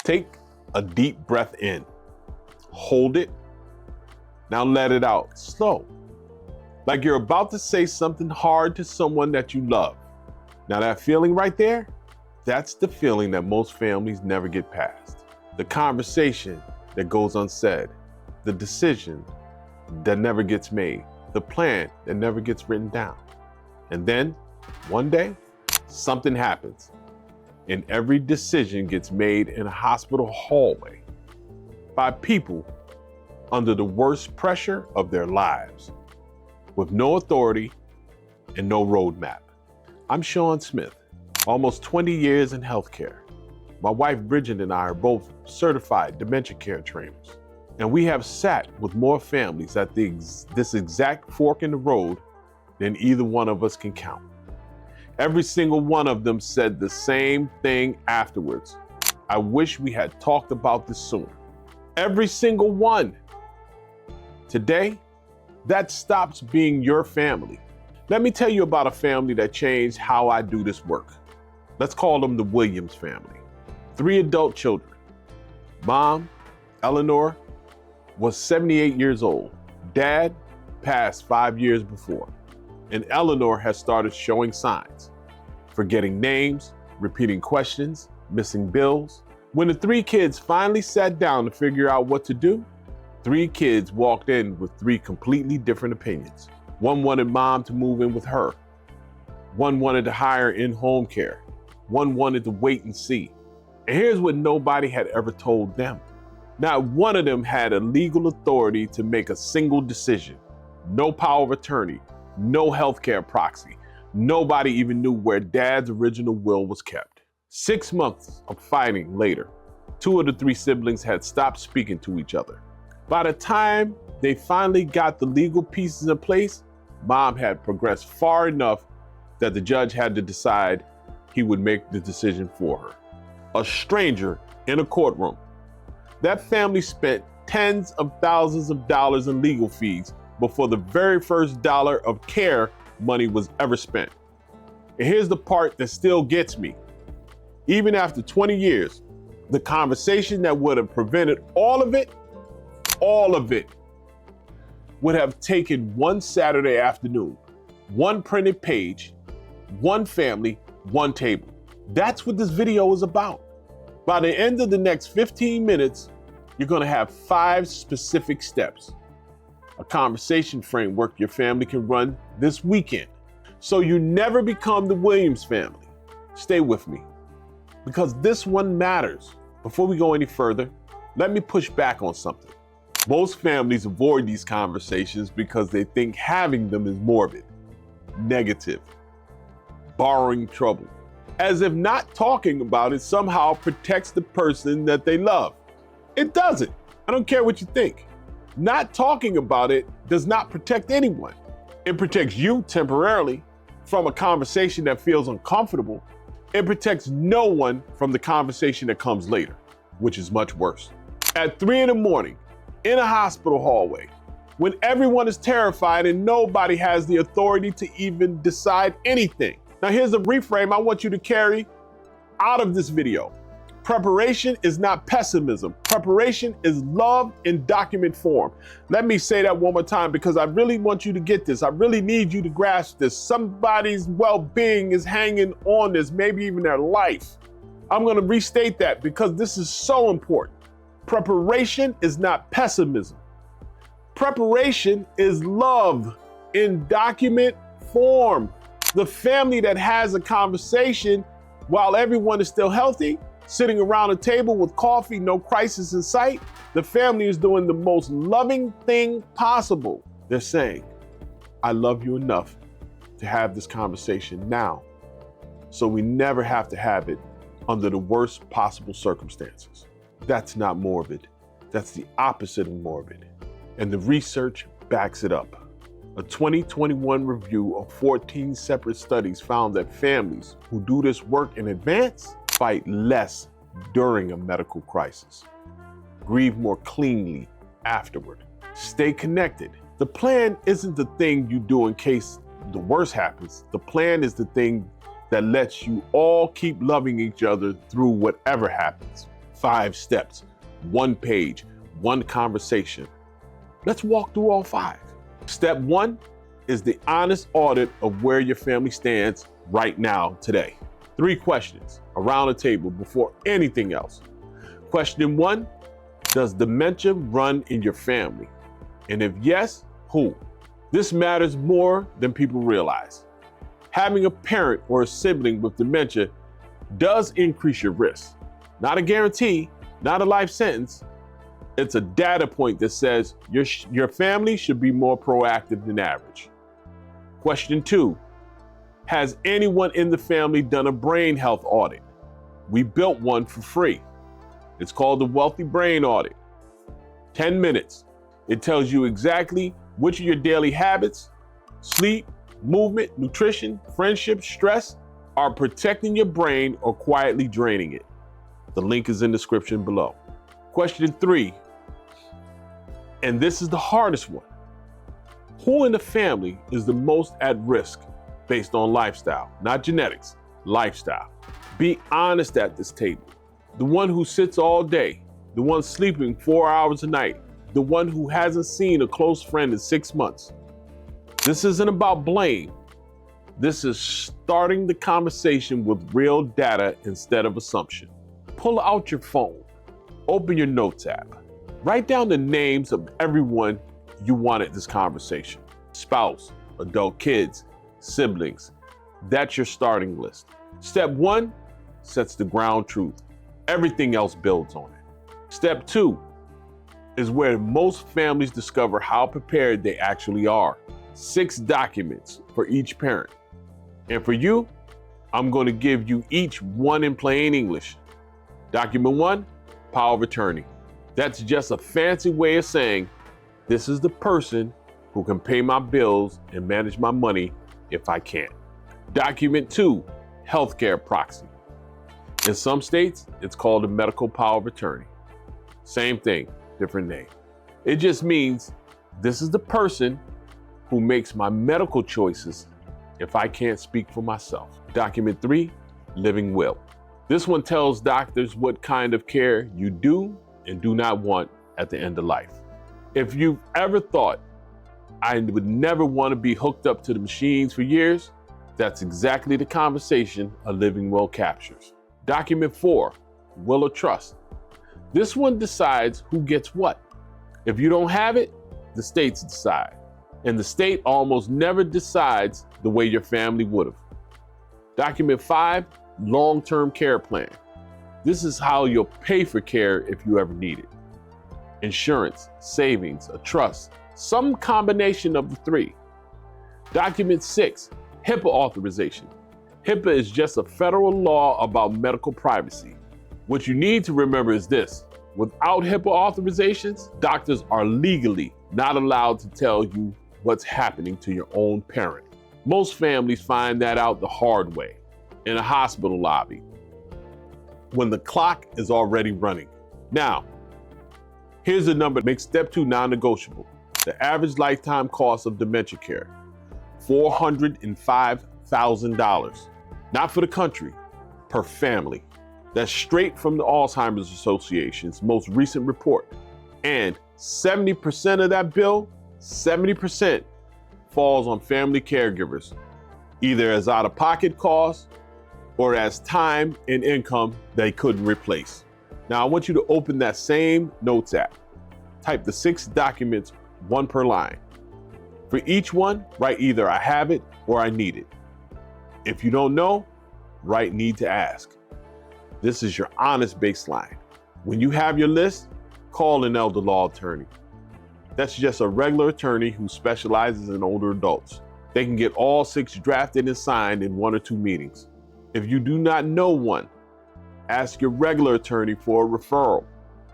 Take a deep breath in. Hold it. Now let it out slow. Like you're about to say something hard to someone that you love. Now that feeling right there, that's the feeling that most families never get past. The conversation that goes unsaid. The decision that never gets made. The plan that never gets written down. And then, one day, something happens. And every decision gets made in a hospital hallway by people under the worst pressure of their lives, with no authority and no roadmap. I'm Sean Smith, almost 20 years in healthcare. My wife Bridget and I are both certified dementia care trainers, and we have sat with more families at this exact fork in the road than either one of us can count. Every single one of them said the same thing afterwards. I wish we had talked about this sooner. Every single one. Today, that stops being your family. Let me tell you about a family that changed how I do this work. Let's call them the Williams family. 3 adult children. Mom, Eleanor, was 78 years old. Dad passed 5 years before. And Eleanor has started showing signs, forgetting names, repeating questions, missing bills. When the 3 kids finally sat down to figure out what to do, 3 kids walked in with 3 completely different opinions. One wanted mom to move in with her. One wanted to hire in-home care. One wanted to wait and see. And here's what nobody had ever told them. Not one of them had a legal authority to make a single decision. No power of attorney. No healthcare proxy. Nobody even knew where Dad's original will was kept. 6 months of fighting later, 2 of the 3 siblings had stopped speaking to each other. By the time they finally got the legal pieces in place, Mom had progressed far enough that the judge had to decide he would make the decision for her. A stranger in a courtroom. That family spent tens of thousands of dollars in legal fees before the very first dollar of care money was ever spent. And here's the part that still gets me. Even after 20 years, the conversation that would have prevented all of it would have taken one Saturday afternoon, one printed page, one family, one table. That's what this video is about. By the end of the next 15 minutes, you're gonna have 5 specific steps. A conversation framework your family can run this weekend, so you never become the Williams family. Stay with me, because this one matters. Before we go any further, let me push back on something. Most families avoid these conversations because they think having them is morbid, negative, borrowing trouble, as if not talking about it somehow protects the person that they love. It doesn't. I don't care what you think. Not talking about it does not protect anyone. It protects you temporarily from a conversation that feels uncomfortable. It protects no one from the conversation that comes later, which is much worse. At 3 a.m, in a hospital hallway, when everyone is terrified and nobody has the authority to even decide anything. Now here's a reframe I want you to carry out of this video. Preparation is not pessimism. Preparation is love in document form. Let me say that one more time because I really want you to get this. I really need you to grasp this. Somebody's well-being is hanging on this, maybe even their life. I'm going to restate that because this is so important. Preparation is not pessimism. Preparation is love in document form. The family that has a conversation while everyone is still healthy, sitting around a table with coffee, no crisis in sight, the family is doing the most loving thing possible. They're saying, I love you enough to have this conversation now, so we never have to have it under the worst possible circumstances. That's not morbid. That's the opposite of morbid. And the research backs it up. A 2021 review of 14 separate studies found that families who do this work in advance fight less during a medical crisis, grieve more cleanly afterward, stay connected. The plan isn't the thing you do in case the worst happens. The plan is the thing that lets you all keep loving each other through whatever happens. 5 steps, 1 page, 1 conversation. Let's walk through all 5. Step 1 is the honest audit of where your family stands right now, today. 3 questions around the table before anything else. Question 1, does dementia run in your family? And if yes, who? This matters more than people realize. Having a parent or a sibling with dementia does increase your risk. Not a guarantee, not a life sentence. It's a data point that says your family should be more proactive than average. Question 2, has anyone in the family done a brain health audit? We built one for free. It's called the Wealthy Brain Audit. 10 minutes. It tells you exactly which of your daily habits, sleep, movement, nutrition, friendship, stress are protecting your brain or quietly draining it. The link is in the description below. Question 3, and this is the hardest one. Who in the family is the most at risk based on lifestyle? Not genetics, lifestyle. Be honest at this table. The one who sits all day, the one sleeping 4 hours a night, the one who hasn't seen a close friend in 6 months. This isn't about blame. This is starting the conversation with real data instead of assumption. Pull out your phone, open your notes app, write down the names of everyone you wanted this conversation. Spouse, adult kids, siblings. That's your starting list. Step 1 sets the ground truth. Everything else builds on it. Step 2 is where most families discover how prepared they actually are. 6 documents for each parent. And for you, I'm going to give you each one in plain English. Document 1, power of attorney. That's just a fancy way of saying, this is the person who can pay my bills and manage my money if I can't. Document 2, healthcare proxy. In some states, it's called a medical power of attorney. Same thing, different name. It just means this is the person who makes my medical choices if I can't speak for myself. Document 3, living will. This one tells doctors what kind of care you do and do not want at the end of life. If you've ever thought, I would never want to be hooked up to the machines for years, that's exactly the conversation a living will captures. Document 4, will of trust. This one decides who gets what. If you don't have it, the states decide. And the state almost never decides the way your family would have. Document 5, long-term care plan. This is how you'll pay for care if you ever need it. Insurance, savings, a trust, some combination of the 3. Document 6, HIPAA authorization. HIPAA is just a federal law about medical privacy. What you need to remember is this: without HIPAA authorizations, doctors are legally not allowed to tell you what's happening to your own parent. Most families find that out the hard way, in a hospital lobby, when the clock is already running. Now, here's the number that makes step 2 non-negotiable. The average lifetime cost of dementia care, $405,000. Not for the country, per family. That's straight from the Alzheimer's Association's most recent report. And 70% of that bill, 70% falls on family caregivers, either as out-of-pocket costs or as time and income they couldn't replace. Now I want you to open that same notes app. Type the 6 documents, 1 per line. For each one, write either I have it or I need it. If you don't know, write need to ask. This is your honest baseline. When you have your list, call an elder law attorney. That's just a regular attorney who specializes in older adults. They can get all 6 drafted and signed in 1 or 2 meetings. If you do not know one, ask your regular attorney for a referral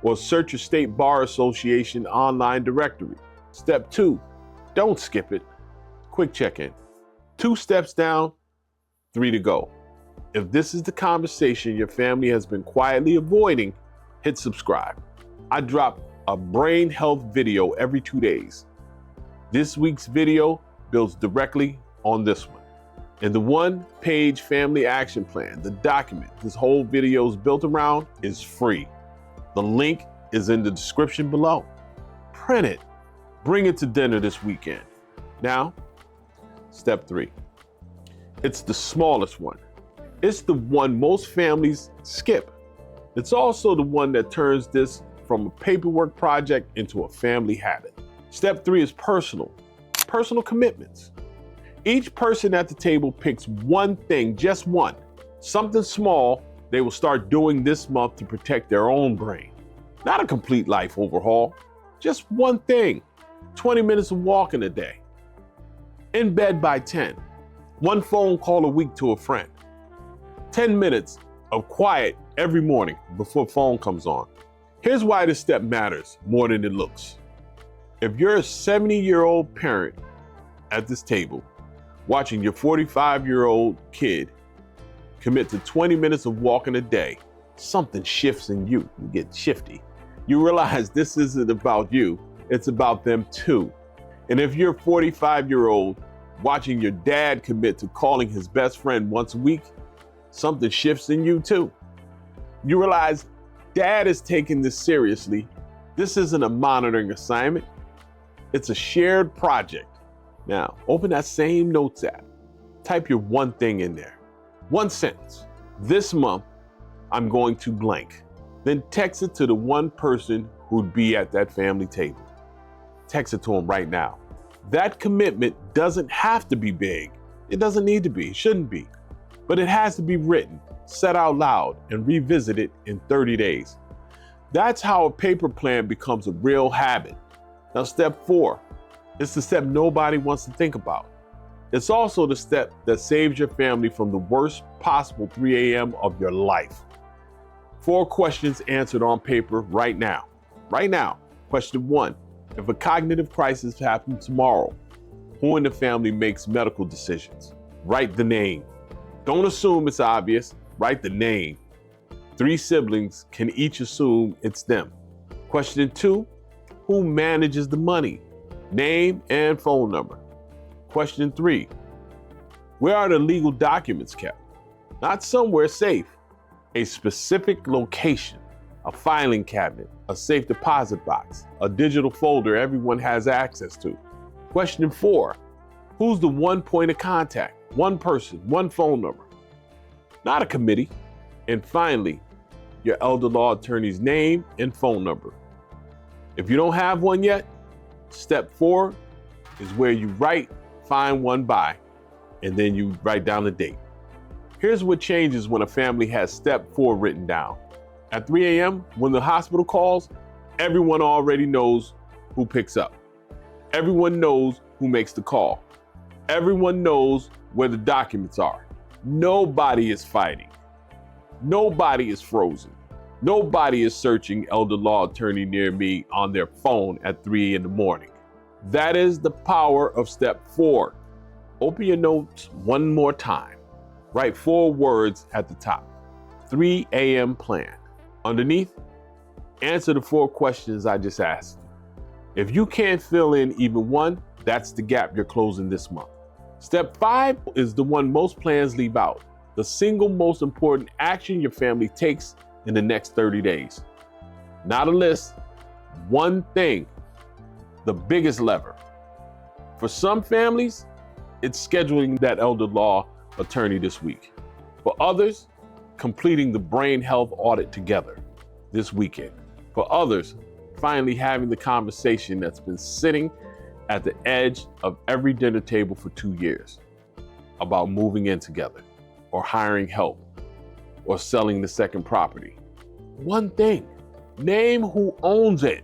or search your state bar association online directory. Step 2, don't skip it. Quick check-in. 2 steps down, 3 to go. If this is the conversation your family has been quietly avoiding, hit subscribe. I drop a brain health video every 2 days. This week's video builds directly on this one. And the 1-page family action plan, the document this whole video is built around, is free. The link is in the description below. Print it. Bring it to dinner this weekend. Now, step 3. It's the smallest one. It's the one most families skip. It's also the one that turns this from a paperwork project into a family habit. Step 3 is personal commitments. Each person at the table picks one thing, just one, something small they will start doing this month to protect their own brain. Not a complete life overhaul, just one thing. 20 minutes of walking a day. In bed by 10. One phone call a week to a friend. 10 minutes of quiet every morning before phone comes on. Here's why this step matters more than it looks. If you're a 70-year-old parent at this table, watching your 45-year-old kid commit to 20 minutes of walking a day, something shifts in you. You get shifty. You realize this isn't about you, it's about them too. And if you're a 45-year-old watching your dad commit to calling his best friend once a week, something shifts in you too. You realize dad is taking this seriously. This isn't a monitoring assignment. It's a shared project. Now, open that same notes app. Type your one thing in there. One sentence. This month, I'm going to blank. Then text it to the one person who'd be at that family table. Text it to them right now. That commitment doesn't have to be big. It doesn't need to be, it shouldn't be. But it has to be written, said out loud, and revisited in 30 days. That's how a paper plan becomes a real habit. Now, step 4, it's the step nobody wants to think about. It's also the step that saves your family from the worst possible 3 a.m. of your life. 4 questions answered on paper right now. Right now. Question 1, if a cognitive crisis happens tomorrow, who in the family makes medical decisions? Write the name. Don't assume it's obvious. Write the name. 3 siblings can each assume it's them. Question 2, who manages the money? Name and phone number. Question 3, where are the legal documents kept? Not somewhere safe. A specific location, a filing cabinet, a safe deposit box, a digital folder everyone has access to. Question 4, who's the one point of contact? One person, one phone number. Not a committee. And finally, your elder law attorney's name and phone number. If you don't have one yet, step 4 is where you find one by, and then you write down the date. Here's what changes when a family has step 4 written down. At 3 a.m., when the hospital calls, everyone already knows who picks up. Everyone knows who makes the call. Everyone knows where the documents are. Nobody is fighting. Nobody is frozen. Nobody is searching elder law attorney near me on their phone at 3 in the morning. That is the power of step 4. Open your notes one more time. Write 4 words at the top. 3 a.m. plan. Underneath, answer the 4 questions I just asked. If you can't fill in even one, that's the gap you're closing this month. Step 5 is the one most plans leave out. The single most important action your family takes in the next 30 days. Not a list, one thing, the biggest lever. For some families, it's scheduling that elder law attorney this week. For others, completing the brain health audit together this weekend. For others, finally having the conversation that's been sitting at the edge of every dinner table for 2 years about moving in together, or hiring help, or selling the second property. One thing, name who owns it.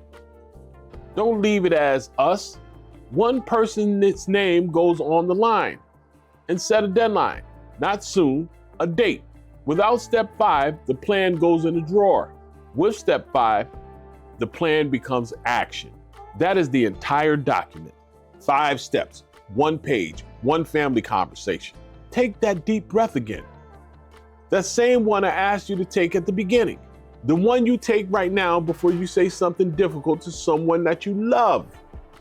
Don't leave it as us. One person's name goes on the line, and set a deadline. Not soon, a date. Without step 5, the plan goes in a drawer. With step 5, the plan becomes action. That is the entire document. 5 steps, 1 page, 1 family conversation. Take that deep breath again. That same one I asked you to take at the beginning. The one you take right now before you say something difficult to someone that you love.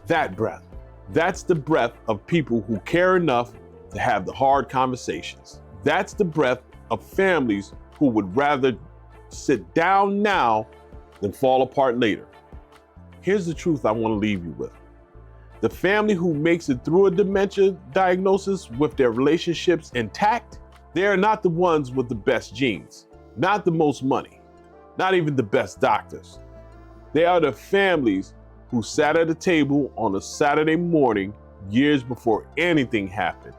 That breath. That's the breath of people who care enough to have the hard conversations. That's the breath of families who would rather sit down now then fall apart later. Here's the truth I want to leave you with. The family who makes it through a dementia diagnosis with their relationships intact, they are not the ones with the best genes, not the most money, not even the best doctors. They are the families who sat at a table on a Saturday morning years before anything happened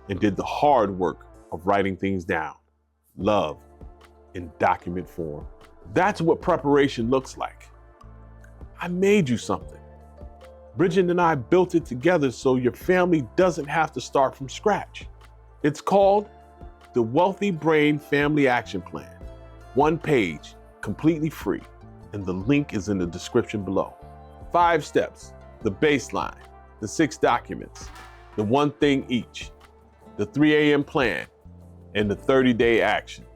and did the hard work of writing things down, love, in document form. That's what preparation looks like. I made you something. Bridget and I built it together so your family doesn't have to start from scratch. It's called the Wealthy Brain Family Action Plan. 1 page, completely free, and the link is in the description below. 5 steps, the baseline, the 6 documents, the 1 thing each, the 3 a.m. plan, and the 30-day action.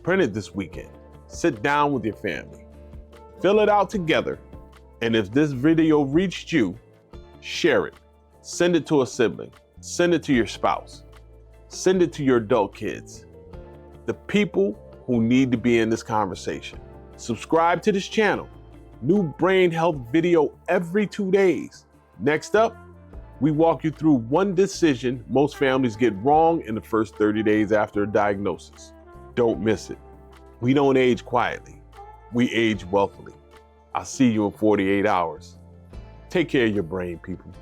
Print it this weekend. Sit down with your family. Fill it out together. And if this video reached you, share it. Send it to a sibling. Send it to your spouse. Send it to your adult kids. The people who need to be in this conversation. Subscribe to this channel. New brain health video every 2 days. Next up, we walk you through 1 decision most families get wrong in the first 30 days after a diagnosis. Don't miss it. We don't age quietly. We age wealthily. I'll see you in 48 hours. Take care of your brain, people.